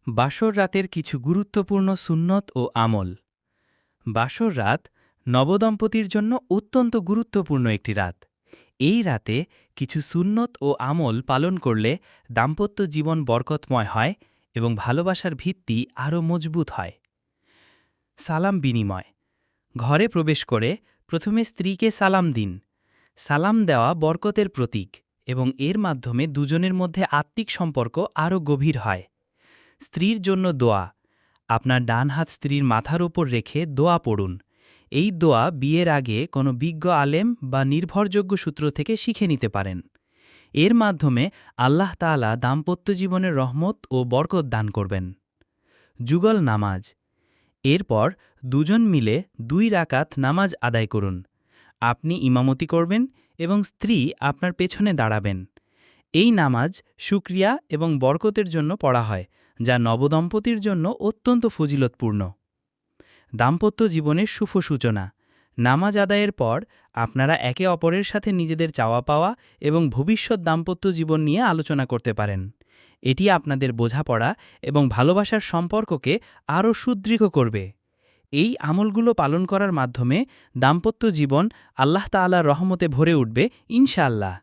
বাসর রাতের কিছু গুরুত্বপূর্ণ সুন্নত ও আমল। বাসর রাত নবদম্পতির জন্য অত্যন্ত গুরুত্বপূর্ণ একটি রাত। এই রাতে কিছু সুন্নত ও আমল পালন করলে দাম্পত্য জীবন বরকতময় হয় এবং ভালোবাসার ভিত্তি আরও মজবুত হয়। সালাম বিনিময়। ঘরে প্রবেশ করে প্রথমে স্ত্রীকে সালাম দিন। সালাম দেওয়া বরকতের প্রতীক এবং এর মাধ্যমে দুজনের মধ্যে আত্মিক সম্পর্ক আরও গভীর হয়। স্ত্রীর জন্য দোয়া। আপনার ডান হাত স্ত্রীর মাথার ওপর রেখে দোয়া পড়ুন। এই দোয়া বিয়ের আগে কোনো বিজ্ঞ আলেম বা নির্ভরযোগ্য সূত্র থেকে শিখে নিতে পারেন। এর মাধ্যমে আল্লাহ তাআলা দাম্পত্য জীবনের রহমত ও বরকত দান করবেন। যুগল নামাজ। এরপর দুজন মিলে 2 রাকাত নামাজ আদায় করুন। আপনি ইমামতি করবেন এবং স্ত্রী আপনার পেছনে দাঁড়াবেন। এই নামাজ শুকরিয়া এবং বরকতের জন্য পড়া হয়, যা নবদম্পতির জন্য অত্যন্ত ফজিলতপূর্ণ। দাম্পত্য জীবনের শুভ সূচনা। নামাজ আদায়ের পর আপনারা একে অপরের সাথে নিজেদের চাওয়া পাওয়া এবং ভবিষ্যৎ দাম্পত্য জীবন নিয়ে আলোচনা করতে পারেন। এটি আপনাদের বোঝাপড়া এবং ভালোবাসার সম্পর্ককে আরও সুদৃঢ় করবে। এই আমলগুলো পালন করার মাধ্যমে দাম্পত্য জীবন আল্লাহ তাআলার রহমতে ভরে উঠবে ইনশাআল্লাহ।